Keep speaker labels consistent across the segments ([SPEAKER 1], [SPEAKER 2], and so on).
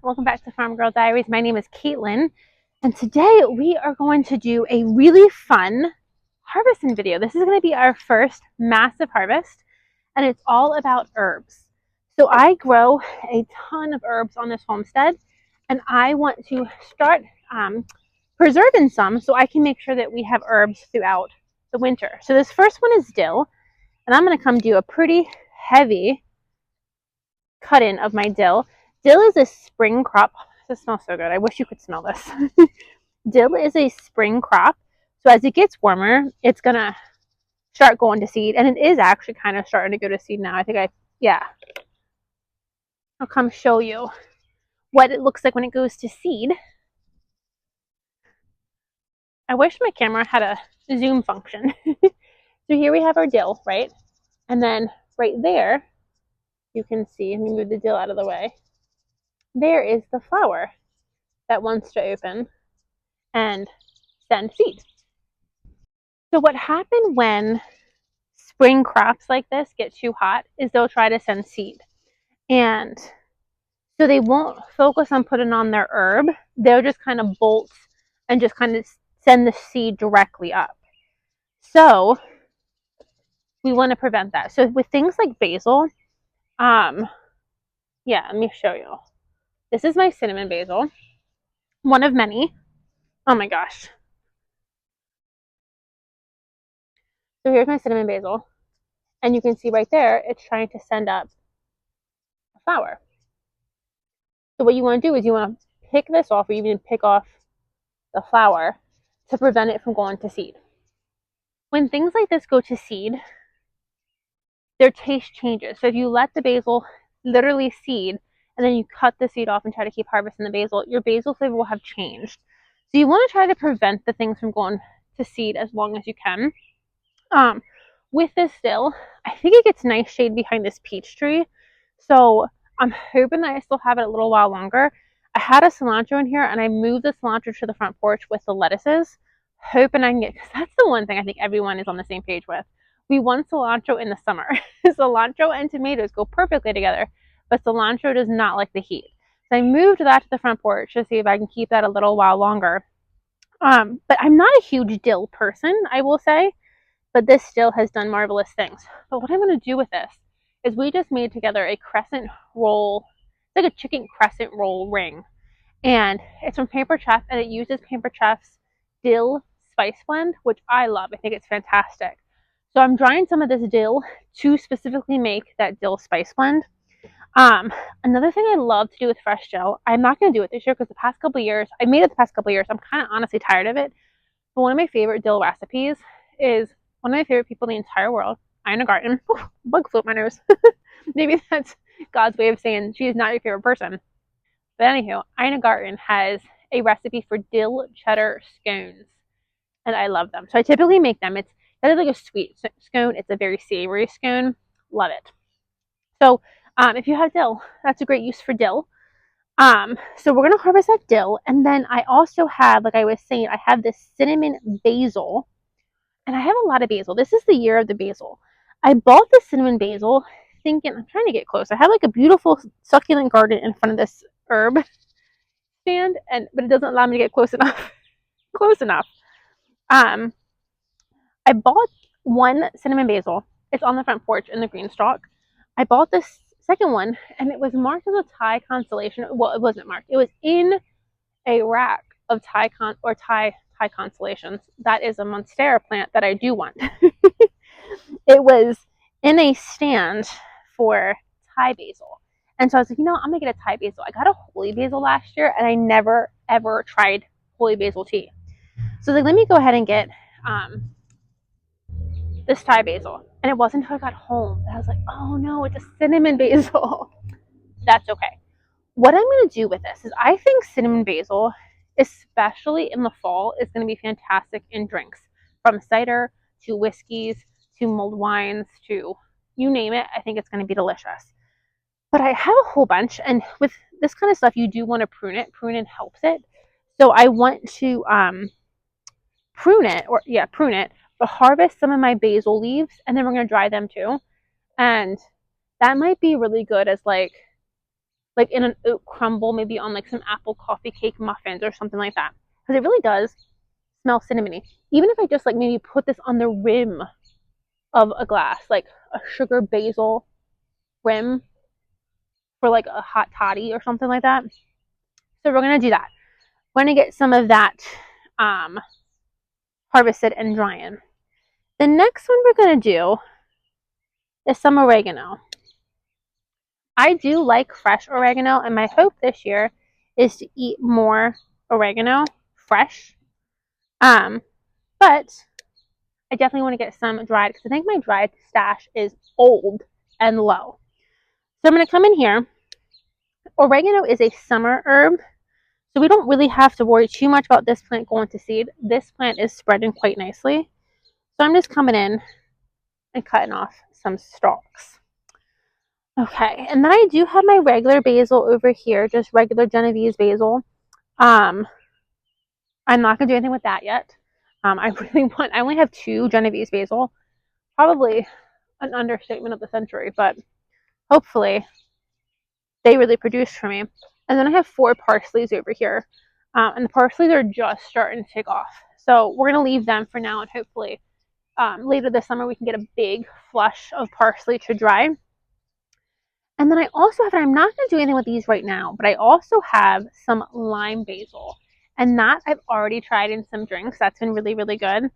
[SPEAKER 1] Welcome back to Farm Girl Diaries. My name is Caitlin, and today we are going to do a really fun harvesting video. This is going to be our first massive harvest, and it's all about herbs. So I grow a ton of herbs on this homestead, and I want to start preserving some so I can make sure that we have herbs throughout the winter. So this first one is dill, and I'm going to come do a pretty heavy cut-in of my dill. Dill is a spring crop. This smells so good. I wish you could smell this. Dill is a spring crop. So as it gets warmer, it's going to start going to seed. And it is actually kind of starting to go to seed now. I'll come show you what it looks like when it goes to seed. I wish my camera had a zoom function. So here we have our dill, right? And then right there, you can see, let me move the dill out of the way. There is the flower that wants to open and send seed. So what happened when spring crops like this get too hot is they'll try to send seed. And so they won't focus on putting on their herb. They'll just kind of bolt and just kind of send the seed directly up. So we want to prevent that. So with things like basil, let me show you. This is my cinnamon basil, one of many. Oh my gosh. So here's my cinnamon basil. And you can see right there, it's trying to send up a flower. So what you want to do is you want to pick this off, or even pick off the flower to prevent it from going to seed. When things like this go to seed, their taste changes. So if you let the basil literally seed and then you cut the seed off and try to keep harvesting the basil, your basil flavor will have changed. So you want to try to prevent the things from going to seed as long as you can. With this dill, I think it gets nice shade behind this peach tree. So I'm hoping that I still have it a little while longer. I had a cilantro in here and I moved the cilantro to the front porch with the lettuces, hoping I can get, because that's the one thing I think everyone is on the same page with. We want cilantro in the summer. Cilantro and tomatoes go perfectly together, but cilantro does not like the heat. So I moved that to the front porch to see if I can keep that a little while longer. But I'm not a huge dill person, I will say, but this still has done marvelous things. But what I'm going to do with this is we just made together a crescent roll. It's like a chicken crescent roll ring. And it's from Pampered Chef, and it uses Pampered Chef's dill spice blend, which I love. I think it's fantastic. So I'm drying some of this dill to specifically make that dill spice blend. Another thing I love to do with fresh dill, I'm not going to do it this year because the past couple of years, I made it the past couple of years. I'm kind of honestly tired of it. But one of my favorite dill recipes is one of my favorite people in the entire world, Ina Garten. Bug flew up my nose. Maybe that's God's way of saying she is not your favorite person. But anywho, Ina Garten has a recipe for dill cheddar scones, and I love them. So I typically make them. That is like a sweet scone. It's a very savory scone. Love it. So if you have dill, that's a great use for dill. So we're gonna harvest that dill, and then I also have, like I was saying, I have this cinnamon basil. And I have a lot of basil. This is the year of the basil. I bought the cinnamon basil thinking, I'm trying to get close. I have like a beautiful succulent garden in front of this herb stand, but it doesn't allow me to get close enough. Close enough. I bought one cinnamon basil. It's on the front porch in the green stalk. I bought this second one, and it was marked as a Thai constellation. Well, it wasn't marked. It was in a rack of Thai constellations. That is a monstera plant that I do want. It was in a stand for Thai basil. And so I was like, I'm going to get a Thai basil. I got a holy basil last year, and I never, ever tried holy basil tea. So I was like, let me go ahead and get this Thai basil. And it wasn't until I got home that I was like, oh no, it's a cinnamon basil. That's okay. What I'm going to do with this is I think cinnamon basil, especially in the fall, is going to be fantastic in drinks. From cider to whiskeys to mulled wines to you name it, I think it's going to be delicious. But I have a whole bunch, and with this kind of stuff, you do want to prune it. Pruning helps it. So I want to prune it, but harvest some of my basil leaves, and then we're going to dry them too. And that might be really good as like like in an oat crumble, maybe on like some apple coffee cake muffins or something like that. Because it really does smell cinnamony. Even if I just like maybe put this on the rim of a glass, like a sugar basil rim for like a hot toddy or something like that. So we're gonna do that. We're gonna get some of that harvested and drying. The next one we're gonna do is some oregano. I do like fresh oregano, and my hope this year is to eat more oregano fresh. But I definitely want to get some dried because I think my dried stash is old and low. So I'm going to come in here. Oregano is a summer herb, so we don't really have to worry too much about this plant going to seed. This plant is spreading quite nicely. So I'm just coming in and cutting off some stalks. Okay, and then I do have my regular basil over here, just regular Genovese basil. I'm not going to do anything with that yet. I only have 2 Genovese basil. Probably an understatement of the century, but hopefully they really produced for me. And then I have 4 parsleys over here. And the parsleys are just starting to take off. So we're going to leave them for now, and hopefully later this summer we can get a big flush of parsley to dry. And then I also have, and I'm not going to do anything with these right now, but I also have some lime basil. And that I've already tried in some drinks. That's been really, really good.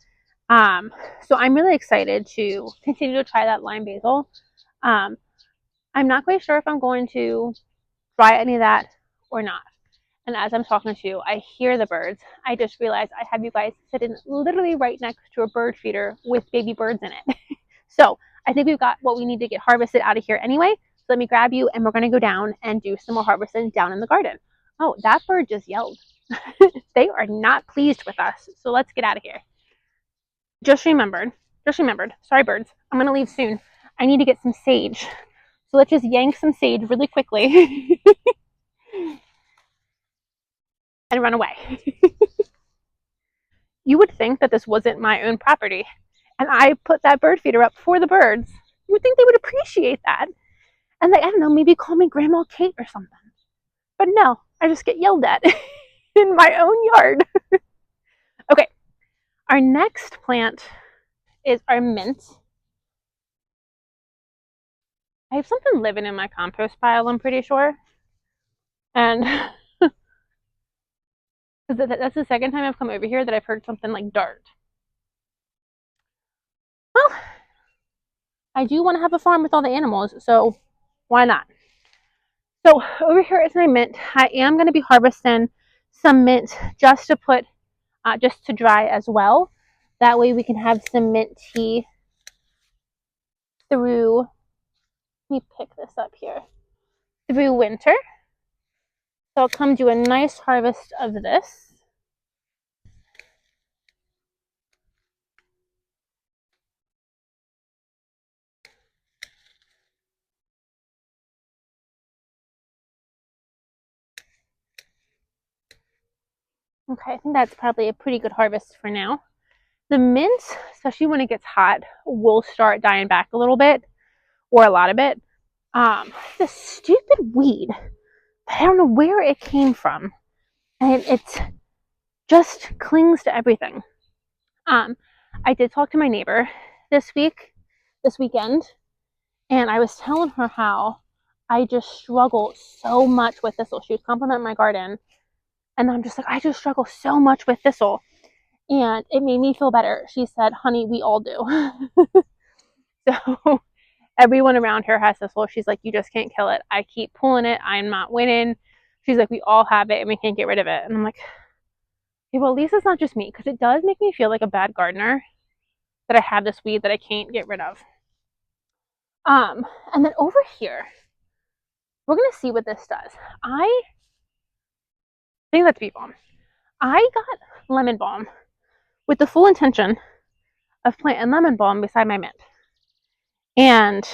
[SPEAKER 1] So I'm really excited to continue to try that lime basil. I'm not quite sure if I'm going to try any of that or not. And as I'm talking to you, I hear the birds. I just realized I have you guys sitting literally right next to a bird feeder with baby birds in it. So I think we've got what we need to get harvested out of here anyway. So let me grab you and we're going to go down and do some more harvesting down in the garden. Oh, that bird just yelled. They are not pleased with us. So let's get out of here. Just remembered. Sorry, birds. I'm going to leave soon. I need to get some sage. So let's just yank some sage really quickly and run away. You would think that this wasn't my own property, and I put that bird feeder up for the birds. You would think they would appreciate that. And like, I don't know, maybe call me Grandma Kate or something. But no, I just get yelled at in my own yard. Okay, our next plant is our mint. I have something living in my compost pile, I'm pretty sure. And that's the second time I've come over here that I've heard something like dart. Well, I do want to have a farm with all the animals, so why not? So over here is my mint. I am going to be harvesting some mint just to put, just to dry as well. That way we can have some mint tea through, let me pick this up here, through winter. So I'll come do a nice harvest of this. Okay, I think that's probably a pretty good harvest for now. The mint, especially when it gets hot, will start dying back a little bit, or a lot of it. This stupid weed, I don't know where it came from, and it just clings to everything. I did talk to my neighbor this weekend, and I was telling her how I just struggle so much with thistle. She was complimenting my garden, and I'm just like, I just struggle so much with thistle. And it made me feel better. She said, honey, we all do. So everyone around her has thistle. She's like, you just can't kill it. I keep pulling it. I'm not winning. She's like, we all have it and we can't get rid of it. And I'm like, okay, well, at least it's not just me, because it does make me feel like a bad gardener that I have this weed that I can't get rid of. And then over here, we're going to see what this does. I think that's bee balm. I got lemon balm with the full intention of planting lemon balm beside my mint. And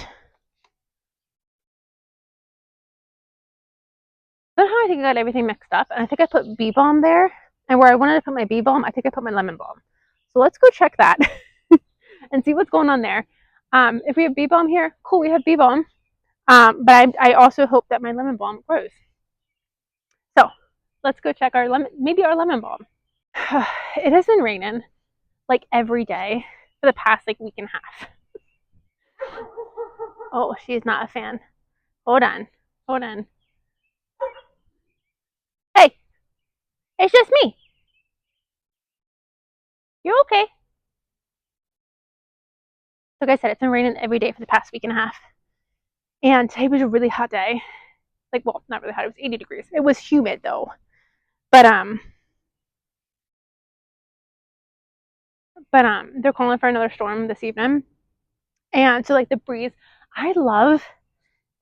[SPEAKER 1] somehow I think I got everything mixed up. And I think I put bee balm there. And where I wanted to put my bee balm, I think I put my lemon balm. So let's go check that and see what's going on there. If we have bee balm here, cool, we have bee balm. But I also hope that my lemon balm grows. So let's go check our maybe our lemon balm. It has been raining like every day for the past like week and a half. Oh, she's not a fan. Hold on. Hold on. Hey, it's just me. You're okay. Like I said, it's been raining every day for the past week and a half. And today was a really hot day. Like, well, not really hot. It was 80 degrees. It was humid though. But they're calling for another storm this evening. And so like the breeze, I love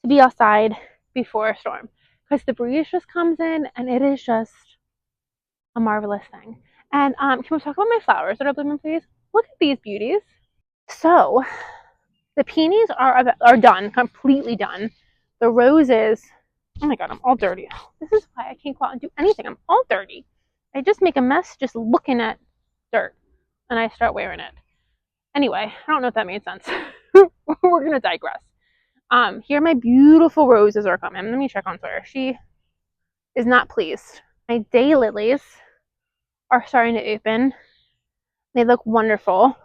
[SPEAKER 1] to be outside before a storm because the breeze just comes in and it is just a marvelous thing. And can we talk about my flowers that are blooming, please? Look at these beauties. So the peonies are done, completely done. The roses, oh my god, I'm all dirty. This is why I can't go out and do anything. I'm all dirty. I just make a mess just looking at dirt, and I start wearing it. Anyway, I don't know if that made sense. We're gonna digress. Here my beautiful roses are coming. Let me check on Sawyer. She is not pleased. My daylilies are starting to open. They look wonderful.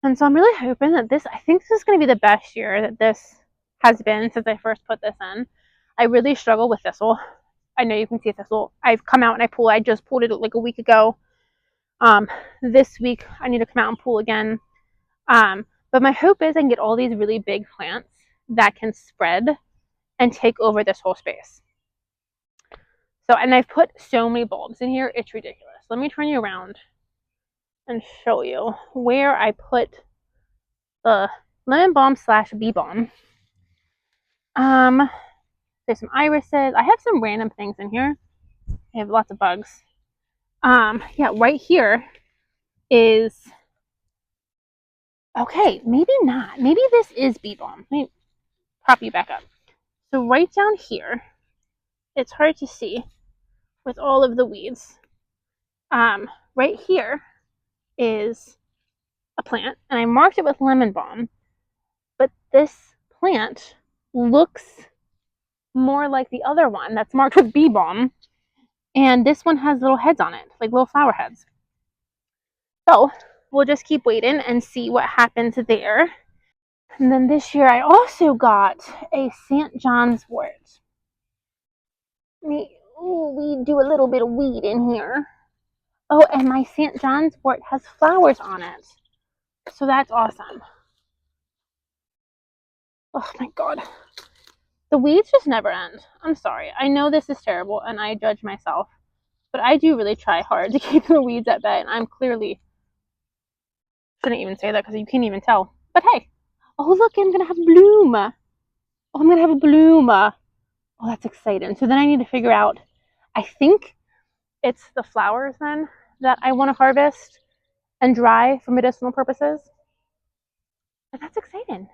[SPEAKER 1] And so I'm really hoping that I think this is going to be the best year that this has been since I first put this in. I really struggle with thistle. I know you can see thistle. I've come out and I just pulled it like a week ago. This week I need to come out and pull again. But my hope is I can get all these really big plants that can spread and take over this whole space. So, and I've put so many bulbs in here, it's ridiculous. Let me turn you around and show you where I put the lemon balm slash bee balm. There's some irises. I have some random things in here. I have lots of bugs. Yeah, right here is okay. Maybe not. Maybe this is bee balm. Let me prop you back up. So right down here, it's hard to see with all of the weeds. Right here is a plant, and I marked it with lemon balm. But this plant looks more like the other one that's marked with bee balm, and this one has little heads on it, like little flower heads. So we'll just keep waiting and see what happens there. And then this year I also got a St. John's wort. We do a little bit of weed in here. Oh, and my St. John's wort has flowers on it. So that's awesome. Oh my god. The weeds just never end. I'm sorry. I know this is terrible and I judge myself. But I do really try hard to keep the weeds at bay, and I'm clearly shouldn't even say that because you can't even tell. But hey, oh look, I'm gonna have a bloom. Oh, I'm gonna have a bloom. Oh, that's exciting. So then I need to figure out. I think it's the flowers then that I want to harvest and dry for medicinal purposes. But that's exciting.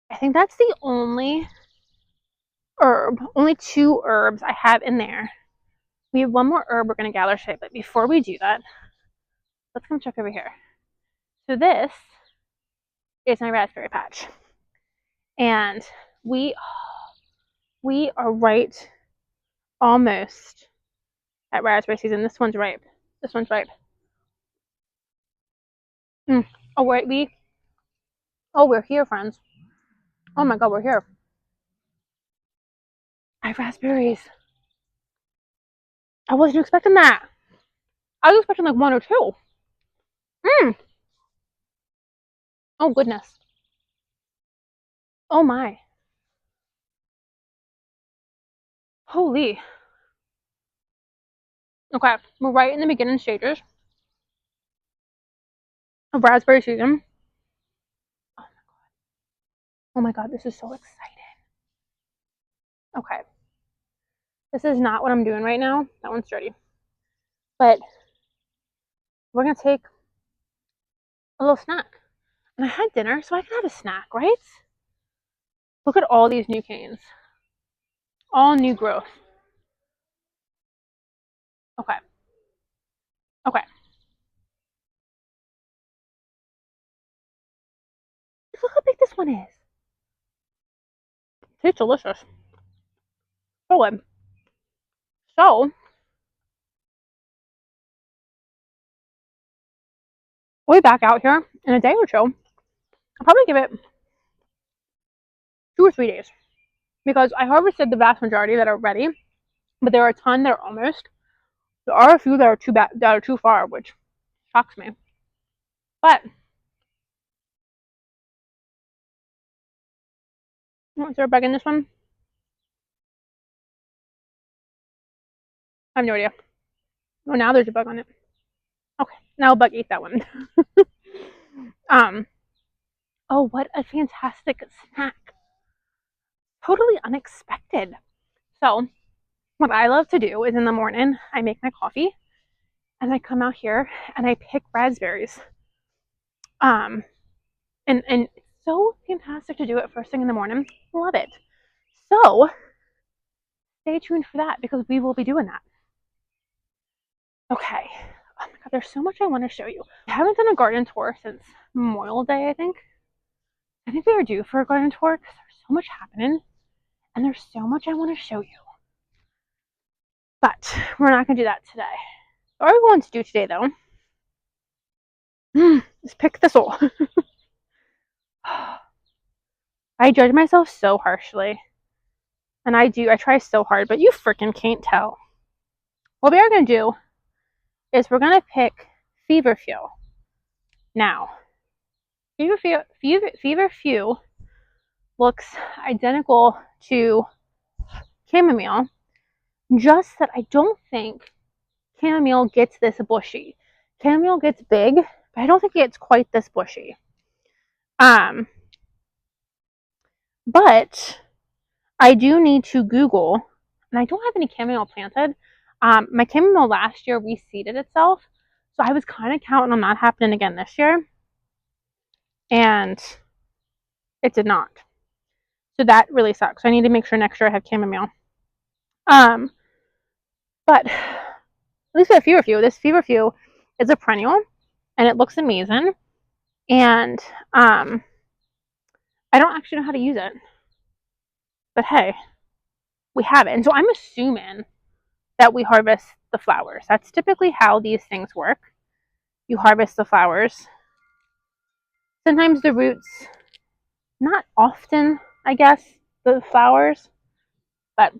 [SPEAKER 1] I think that's the only only two herbs I have in there. We have one more herb we're gonna gather today, but before we do that, let's come check over here. So this is my raspberry patch. And we are right almost at raspberry season. This one's ripe. This one's ripe. Oh wait, we're here, friends. Oh my god, we're here. I have raspberries. I wasn't expecting that. I was expecting like one or two. Oh goodness. Oh my. Holy. Okay, we're right in the beginning stages of raspberry season. Oh my god, this is so exciting. Okay. This is not what I'm doing right now. That one's dirty. But we're gonna take a little snack. And I had dinner, so I can have a snack, right? Look at all these new canes. All new growth. Okay. Okay. Look how big this one is. tastes delicious. So good. So, we'll be back out here in a day or two. I'll probably give it 2 or 3 days because I harvested the vast majority that are ready, but there are a ton that are almost. There are a few that are too far, which shocks me. But is there a bug in this one? I have no idea. Oh, now there's a bug on it. Okay, now a bug ate that one. Oh, what a fantastic snack. Totally unexpected. So, what I love to do is in the morning, I make my coffee and I come out here and I pick raspberries. And it's so fantastic to do it first thing in the morning. Love it. So, stay tuned for that because we will be doing that. Okay. Oh my god, there's so much I want to show you. I haven't done a garden tour since Memorial Day, I think. I think we are due for a garden tour because there's so much happening and there's so much I want to show you. But we're not going to do that today. What we're going to do today, though, is pick thistle. I judge myself so harshly. And I try so hard, but you freaking can't tell. What we are going to do is we're going to pick feverfew. Now, feverfew looks identical to chamomile, just that I don't think chamomile gets this bushy. Chamomile gets big, but I don't think it gets quite this bushy. But I do need to Google, and I don't have any chamomile planted. My chamomile last year reseeded itself, so I was kind of counting on that happening again this year, and it did not. So that really sucks. I need to make sure next year I have chamomile. But at least with feverfew, this feverfew is a perennial, and it looks amazing. And I don't actually know how to use it, but hey, we have it. And so I'm assuming that we harvest the flowers. That's typically how these things work. You harvest the flowers. Sometimes the roots, not often, I guess, the flowers, but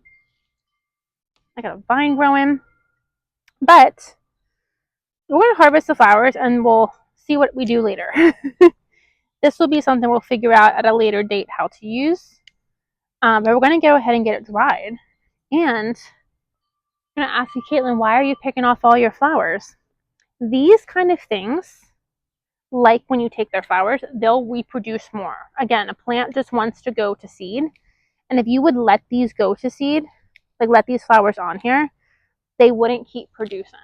[SPEAKER 1] I got a vine growing. But we're going to harvest the flowers and we'll see what we do later. This will be something we'll figure out at a later date how to use. But we're going to go ahead and get it dried. And I'm going to ask you, Caitlin, why are you picking off all your flowers? These kind of things, like when you take their flowers, they'll reproduce more. Again, a plant just wants to go to seed. And if you would let these go to seed, like let these flowers on here, they wouldn't keep producing.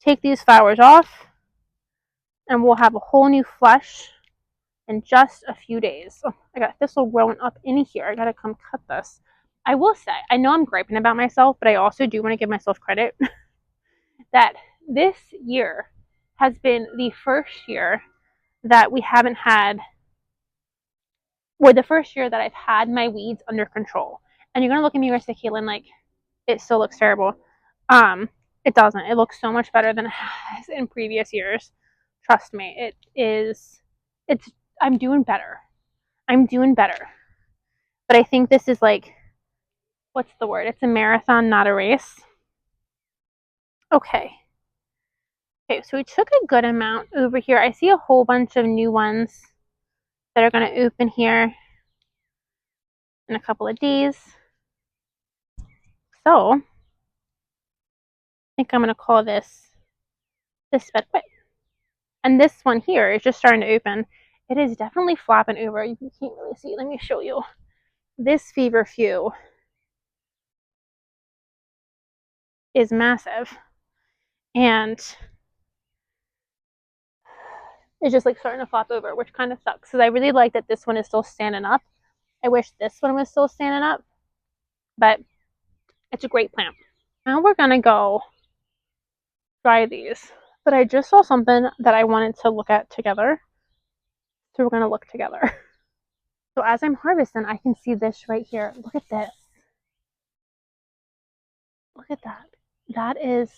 [SPEAKER 1] Take these flowers off, and we'll have a whole new flush in just a few days. Oh, I got thistle growing up in here. I gotta come cut this. I will say, I know I'm griping about myself, but I also do want to give myself credit that this year has been the first year that we haven't had, or the first year that I've had my weeds under control. And you're gonna look at me and say, Caitlin, like, it still looks terrible. It doesn't. It looks so much better than it has in previous years. Trust me, it is. I'm doing better. I'm doing better. But I think this is like, what's the word? It's a marathon, not a race. Okay. Okay, so we took a good amount over here. I see a whole bunch of new ones that are going to open here in a couple of days. So, I think I'm going to call this bed. And this one here is just starting to open. It is definitely flopping over. You can't really see. Let me show you. This feverfew is massive. And it's just like starting to flop over, which kind of sucks because I really like that this one is still standing up. I wish this one was still standing up, but it's a great plant. Now we're going to go dry these. But I just saw something that I wanted to look at together. So we're going to look together. So as I'm harvesting, I can see this right here. Look at this. Look at that. That is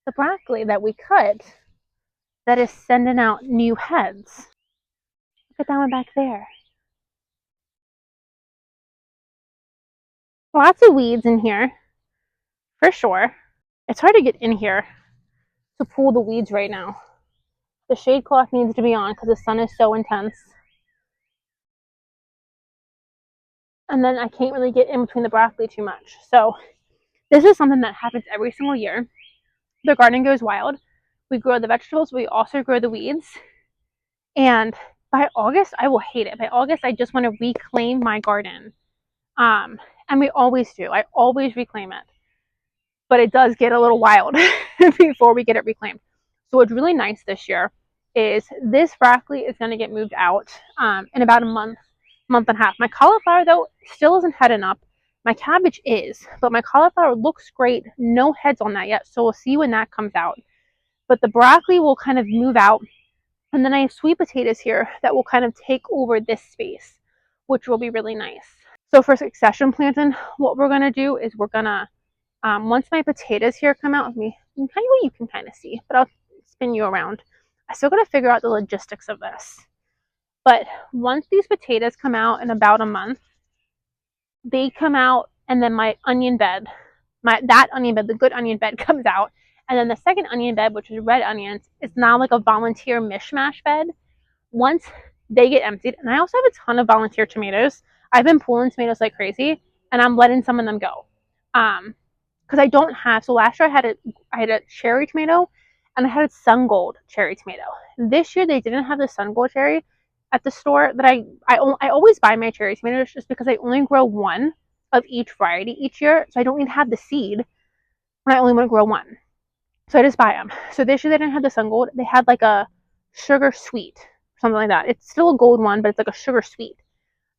[SPEAKER 1] the broccoli that we cut that is sending out new heads. Look at that one back there. Lots of weeds in here, for sure. It's hard to get in here to pull the weeds right now. The shade cloth needs to be on because the sun is so intense. And then I can't really get in between the broccoli too much. So this is something that happens every single year. The garden goes wild. We grow the vegetables, we also grow the weeds. And by August, I will hate it. By August, I just want to reclaim my garden. And we always do. I always reclaim it. But it does get a little wild before we get it reclaimed. So what's really nice this year is this broccoli is going to get moved out in about a month and a half. My cauliflower, though, still isn't heading up. My cabbage is, but my cauliflower looks great. No heads on that yet, so we'll see when that comes out. But the broccoli will kind of move out. And then I have sweet potatoes here that will kind of take over this space, which will be really nice. So for succession planting, what we're going to do is we're going to, once my potatoes here come out, you can kind of see, but I'll spin you around. I still got to figure out the logistics of this. But once these potatoes come out in about a month, they come out, and then my onion bed, the good onion bed comes out. And then the second onion bed, which is red onions, is now like a volunteer mishmash bed. Once they get emptied, and I also have a ton of volunteer tomatoes. I've been pulling tomatoes like crazy, and I'm letting some of them go. Because I don't have, so last year I had a cherry tomato, and I had a sun gold cherry tomato. This year they didn't have the sun gold cherry at the store. That I always buy my cherry tomatoes just because I only grow one of each variety each year, so I don't need to have the seed when I only want to grow one. So I just buy them. So this year they didn't have the sun gold. They had like a sugar sweet, something like that. It's still a gold one, but it's like a sugar sweet.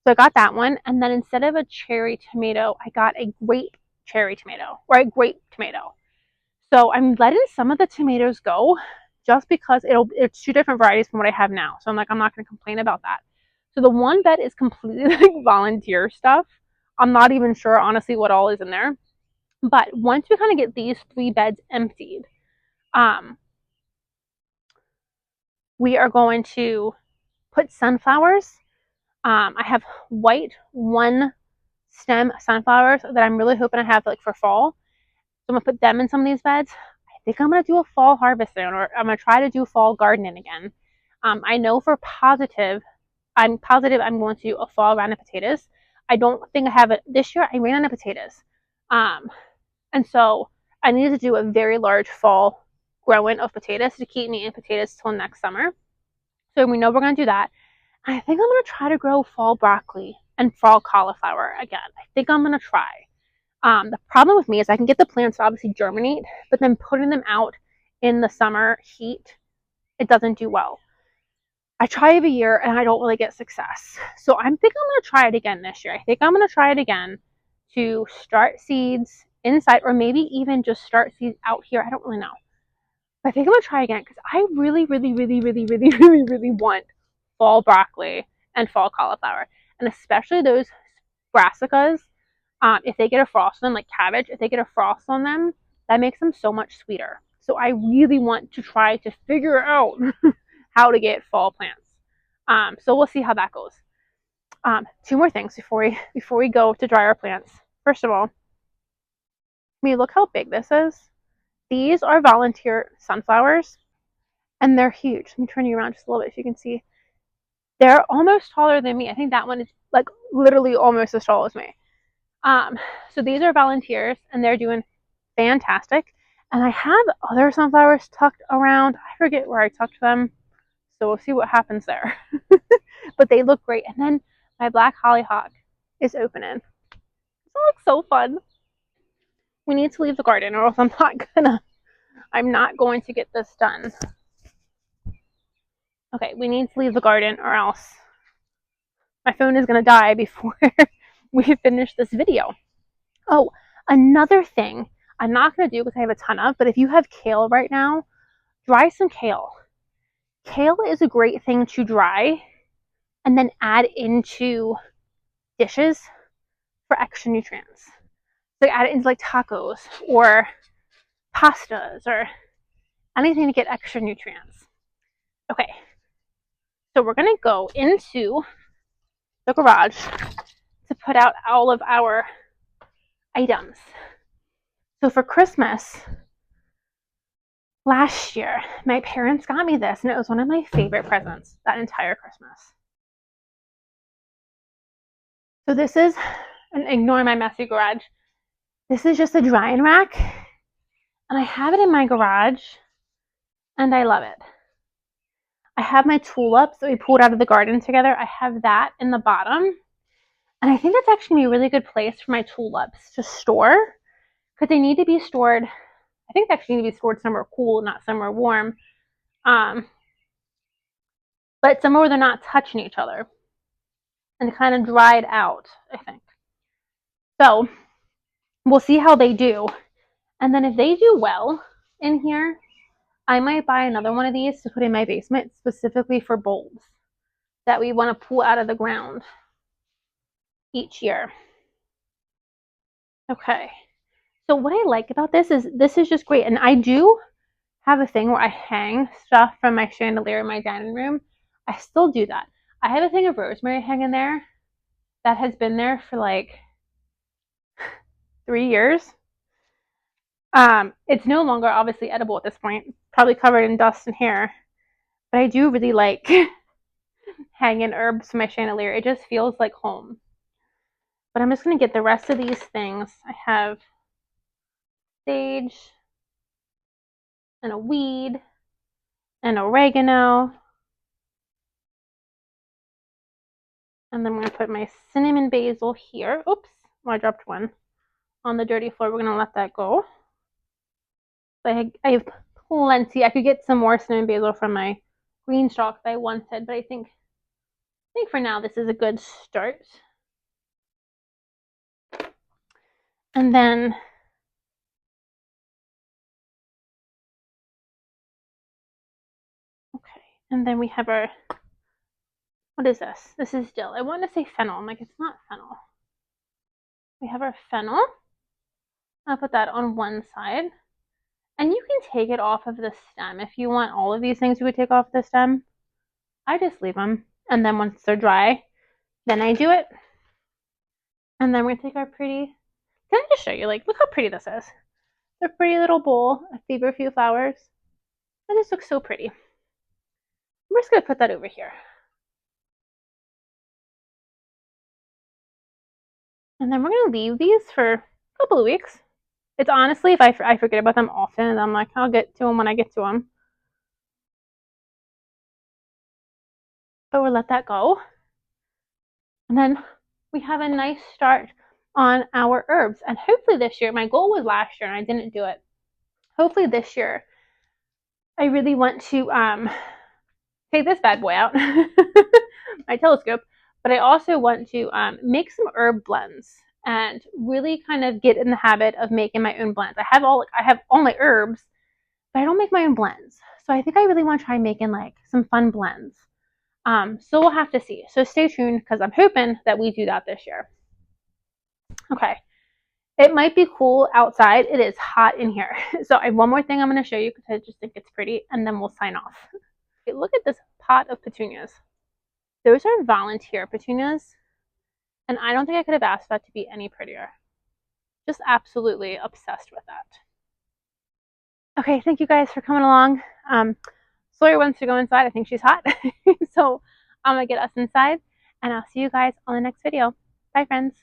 [SPEAKER 1] So I got that one, and then instead of a cherry tomato, I got a grape cherry tomato, or a grape tomato. So I'm letting some of the tomatoes go just because it's two different varieties from what I have now. So I'm like, I'm not going to complain about that. So the one bed is completely like volunteer stuff. I'm not even sure, honestly, what all is in there. But once we kind of get these 3 beds emptied, we are going to put sunflowers. I have white 1 stem sunflowers that I'm really hoping I have like for fall. So I'm going to put them in some of these beds. I think I'm going to do a fall harvesting, or I'm going to try to do fall gardening again. I know for positive, I'm positive I'm going to do a fall round of potatoes. I don't think I have it this year. I ran out of potatoes. And so I needed to do a very large fall growing of potatoes to keep me eating potatoes till next summer. So we know we're going to do that. I think I'm going to try to grow fall broccoli and fall cauliflower again. I think I'm going to try. The problem with me is I can get the plants to obviously germinate, but then putting them out in the summer heat, it doesn't do well. I try every year and I don't really get success. So I think I'm going to try it again this year. I think I'm going to try it again to start seeds inside, or maybe even just start seeds out here. I don't really know. But I think I'm going to try again because I really, really, really, really, really, really, really want fall broccoli and fall cauliflower. And especially those brassicas, if they get a frost on them, like cabbage, if they get a frost on them, that makes them so much sweeter. So I really want to try to figure out how to get fall plants. So we'll see how that goes. 2 more things before we go to dry our plants. First of all, I mean, look how big this is. These are volunteer sunflowers, and they're huge. Let me turn you around just a little bit so you can see. They're almost taller than me. I think that one is like literally almost as tall as me. So these are volunteers, and they're doing fantastic. And I have other sunflowers tucked around. I forget where I tucked them, so we'll see what happens there. But they look great. And then my black hollyhock is opening. This looks so fun. We need to leave the garden, or else I'm not going to get this done. Okay, we need to leave the garden, or else my phone is going to die before we finish this video. Oh, another thing I'm not going to do because I have a ton of, but if you have kale right now, dry some kale. Kale is a great thing to dry and then add into dishes for extra nutrients. So add it into like tacos or pastas or anything to get extra nutrients. Okay, so we're gonna go into the garage to put out all of our items. So for Christmas last year, my parents got me this, and it was one of my favorite presents that entire Christmas. So this is, and ignore my messy garage, this is just a drying rack, and I have it in my garage, and I love it. I have my tulips that we pulled out of the garden together. I have that in the bottom, and I think that's actually going to be a really good place for my tulips to store, because they need to be stored, I think they actually need to be stored somewhere cool, not somewhere warm, but somewhere where they're not touching each other and kind of dried out, I think. So we'll see how they do. And then if they do well in here, I might buy another one of these to put in my basement specifically for bulbs that we want to pull out of the ground each year. Okay. So what I like about this is just great. And I do have a thing where I hang stuff from my chandelier in my dining room. I still do that. I have a thing of rosemary hanging there that has been there for like 3 years. It's no longer obviously edible at this point, probably covered in dust and hair, but I do really like hanging herbs from my chandelier. It just feels like home. But I'm just going to get the rest of these things. I have sage and a weed and oregano. And then I'm going to put my cinnamon basil here. Oops, I dropped one on the dirty floor. We're going to let that go. I have plenty. I could get some more cinnamon basil from my green stalks I wanted, but I think for now this is a good start. And then okay, and then we have our, what is this? This is dill. I want to say fennel. I'm like, it's not fennel. We have our fennel. I'll put that on one side. And you can take it off of the stem. If you want all of these things, you would take off the stem. I just leave them. And then once they're dry, then I do it. And then we're going to take our pretty, can I just show you, like, look how pretty this is. It's a pretty little bowl of feverfew flowers. That just looks so pretty. We're just going to put that over here. And then we're going to leave these for a couple of weeks. It's honestly, if I forget about them often, I'm like, I'll get to them when I get to them. But we'll let that go. And then we have a nice start on our herbs. And hopefully this year, my goal was last year and I didn't do it. Hopefully this year, I really want to take this bad boy out, my telescope, but I also want to make some herb blends and really kind of get in the habit of making my own blends. I have all my herbs, but I don't make my own blends. So I think I really want to try making like some fun blends. So we'll have to see. So stay tuned because I'm hoping that we do that this year. Okay. It might be cool outside. It is hot in here. So I have one more thing I'm going to show you because I just think it's pretty, and then we'll sign off. Okay, look at this pot of petunias. Those are volunteer petunias, and I don't think I could have asked that to be any prettier. Just absolutely obsessed with that. Okay, thank you guys for coming along. Sawyer wants to go inside. I think she's hot. So I'm going to get us inside, and I'll see you guys on the next video. Bye, friends.